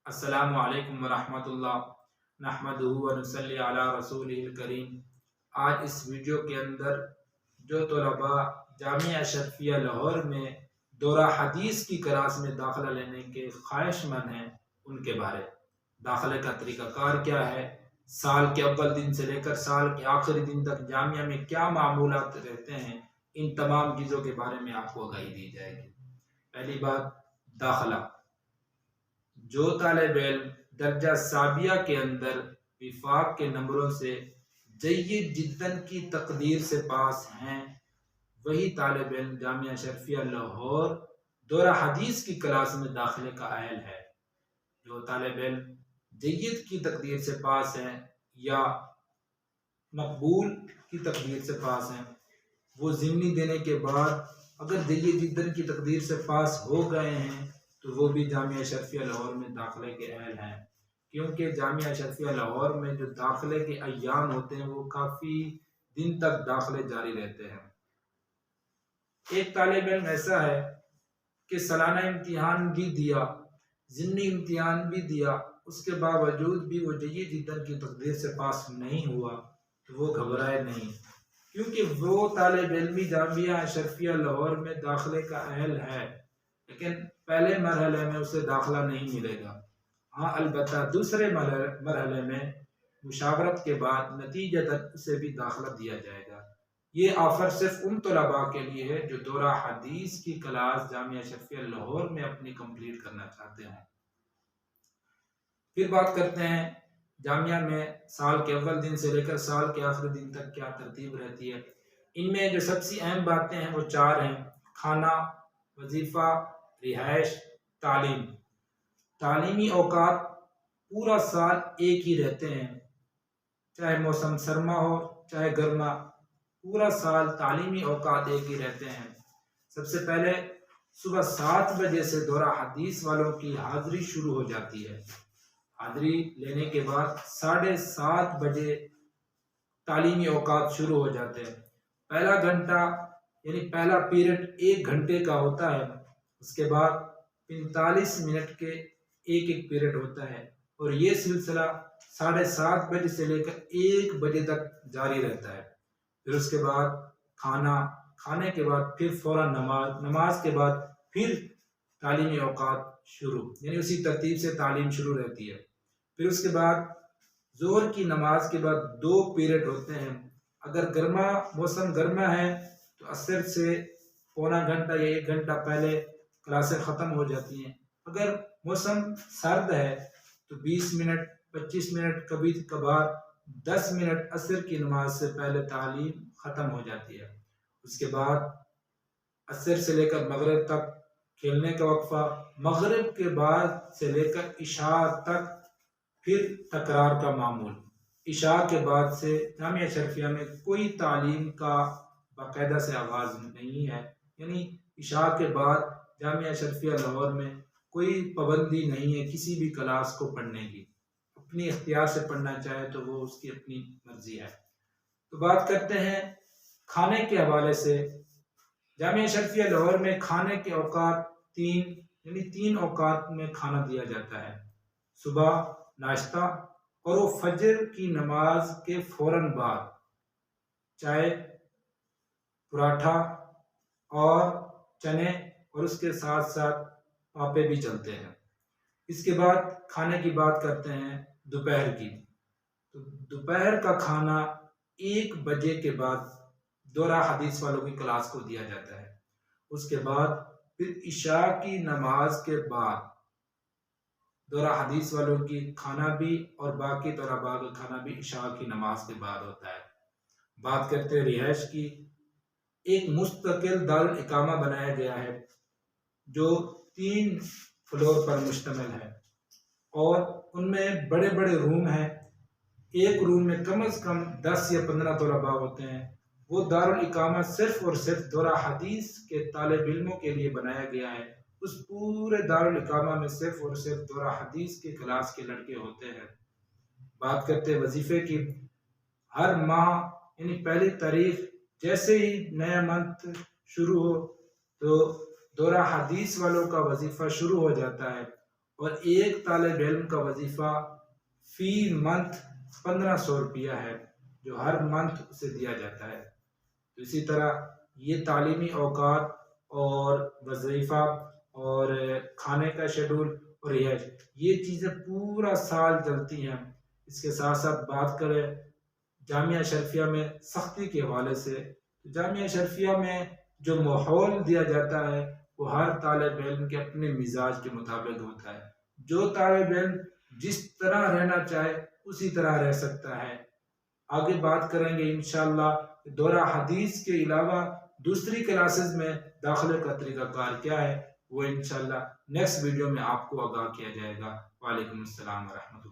السلام علیکم ورحمۃ اللہ نحمدہ و نصلی علی رسولہ الکریم۔ آج اس ویڈیو کے اندر جو طلباء جامعہ اشرفیہ لاہور میں دورہ حدیث کی کلاس میں داخلہ لینے کے خواہش مند ہیں ان کے بارے داخلے کا طریقہ کار کیا ہے، سال کے اول دن سے لے کر سال کے آخری دن تک جامعہ میں کیا معمولات رہتے ہیں، ان تمام چیزوں کے بارے میں آپ کو آگاہی دی جائے گی۔ پہلی بات، داخلہ۔ جو طالب علم درجہ ثانویہ کے اندر وفاق کے نمبروں سے جید جداً کی تقدیر سے پاس ہیں، وہی طالب علم جامعہ اشرفیہ لاہور دورہ حدیث کی کلاس میں داخلے کا اہل ہے۔ جو طالب علم جید کی تقدیر سے پاس ہیں یا مقبول کی تقدیر سے پاس ہیں، وہ ضمنی دینے کے بعد اگر جید جداً کی تقدیر سے پاس ہو گئے ہیں تو وہ بھی جامعہ اشرفیہ لاہور میں داخلے کے اہل ہیں، کیونکہ جامعہ اشرفیہ لاہور میں جو داخلے کے ایام ہوتے ہیں وہ کافی دن تک داخلے جاری رہتے ہیں۔ ایک طالب علم ایسا ہے کہ سالانہ امتحان بھی دیا، ضمنی امتحان بھی دیا، اس کے باوجود بھی وہ جید جداً کی تقدیر سے پاس نہیں ہوا تو وہ گھبرائے نہیں، کیونکہ وہ طالب علمی جامعہ اشرفیہ لاہور میں داخلے کا اہل ہے، لیکن پہلے مرحلے میں اسے داخلہ نہیں ملے گا۔ ہاں البتہ دوسرے مرحلے میں مشاورت کے بعد نتیجتاً اسے بھی داخلہ دیا جائے گا۔ یہ آفر صرف ان طلباء کے لیے ہے جو دورہ حدیث کی کلاس جامعہ اشرفیہ لاہور میں اپنی کمپلیٹ کرنا چاہتے ہیں۔ پھر بات کرتے ہیں جامعہ میں سال کے اول دن سے لے کر سال کے آخری دن تک کیا ترتیب رہتی ہے۔ ان میں جو سب سے اہم باتیں ہیں وہ 4 ہیں: کھانا، وظیفہ، رہائش، تعلیم۔ تعلیمی اوقات پورا سال ایک ہی رہتے ہیں، چاہے موسم سرما ہو چاہے گرما، پورا سال تعلیمی اوقات ایک ہی رہتے ہیں۔ سب سے پہلے صبح 7 بجے سے دورہ حدیث والوں کی حاضری شروع ہو جاتی ہے۔ حاضری لینے کے بعد 7:30 بجے تعلیمی اوقات شروع ہو جاتے ہیں۔ پہلا گھنٹہ یعنی پہلا پیریڈ 1 گھنٹے کا ہوتا ہے، اس کے بعد 45 منٹ کے ایک پیریڈ ہوتا ہے، اور یہ سلسلہ 7:30 بجے سے لے کر 1 بجے تک جاری رہتا ہے۔ پھر اس کے بعد کھانے کے بعد پھر فوراً نماز کے بعد پھر تعلیمی اوقات شروع، یعنی اسی ترتیب سے تعلیم شروع رہتی ہے۔ پھر اس کے بعد ظہر کی نماز کے بعد 2 پیریڈ ہوتے ہیں۔ اگر موسم گرما ہے تو عصر سے پونا گھنٹہ یا 1 گھنٹہ پہلے کلاسیں ختم ہو جاتی ہیں۔ اگر موسم سرد ہے تو 20 منٹ 25 منٹ کبھی کبھار 10 منٹ عصر کی نماز سے پہلے تعلیم ختم ہو جاتی ہے۔ اس کے بعد عصر سے لے کر مغرب تک کھیلنے کا وقفہ، مغرب کے بعد سے لے کر عشاء تک پھر تکرار کا معمول۔ عشاء کے بعد سے جامعہ اشرفیہ میں کوئی تعلیم کا باقاعدہ سے آغاز نہیں ہے، یعنی عشاء کے بعد جامعہ اشرفیہ لاہور میں کوئی پابندی نہیں ہے کسی بھی کلاس کو پڑھنے کی، اپنی اختیار سے پڑھنا چاہے تو وہ اس کی اپنی مرضی ہے۔ تو بات کرتے ہیں کھانے کے حوالے سے۔ جامعہ اشرفیہ لاہور میں کھانے کے اوقات 3 اوقات میں کھانا دیا جاتا ہے: صبح ناشتہ اور وہ فجر کی نماز کے فوراً بعد چائے، پراٹھا اور چنے، اور اس کے ساتھ ساتھ پاپے بھی چلتے ہیں۔ اس کے بعد کھانے کی بات کرتے ہیں دوپہر کی۔ تو دوپہر کا کھانا 1 بجے کے بعد دورہ حدیث والوں کی کلاس کو دیا جاتا ہے۔ اس کے بعد پھر عشاء کی نماز کے بعد دورہ حدیث والوں کی کھانا بھی اور باقی طلباء کا کھانا بھی عشاء کی نماز کے بعد ہوتا ہے۔ بات کرتے ہیں رہائش کی۔ ایک مستقل دارالاقامہ بنایا گیا ہے جو 3 فلور پر مشتمل ہے، اور ان میں بڑے بڑے روم ہیں۔ ایک روم میں کم از کم 10 یا 15 طلباء ہوتے ہیں۔ وہ دارالاقامہ صرف اور صرف دورہ حدیث کے طالب علموں کے لیے بنایا گیا ہے۔ اس پورے دارالاقامہ میں صرف اور صرف دورہ حدیث کے کلاس کے لڑکے ہوتے ہیں۔ بات کرتے ہیں وظیفے کی۔ ہر ماہ یعنی پہلی تاریخ جیسے ہی نیا منتھ شروع ہو تو دورہ حدیث والوں کا وظیفہ شروع ہو جاتا ہے، اور ایک طالب علم کا وظیفہ فی منتھ 1500 روپیہ ہے جو ہر منتھ اسے دیا جاتا ہے۔ تو اسی طرح یہ تعلیمی اوقات اور وظیفہ اور کھانے کا شیڈول اور یہ چیزیں پورا سال چلتی ہیں۔ اس کے ساتھ ساتھ بات کریں جامعہ اشرفیہ میں سختی کے حوالے سے، جامعہ اشرفیہ میں جو ماحول دیا جاتا ہے وہ ہر طالب علم کے اپنے مزاج کے مطابق ہوتا ہے۔ جو طالب علم جس طرح رہنا چاہے اسی طرح رہ سکتا ہے۔ آگے بات کریں گے انشاءاللہ دورہ حدیث کے علاوہ دوسری کلاسز میں داخلے کا طریقہ کار کیا ہے، وہ انشاءاللہ نیکسٹ ویڈیو میں آپ کو آگاہ کیا جائے گا۔ وعلیکم السلام ورحمۃ اللہ۔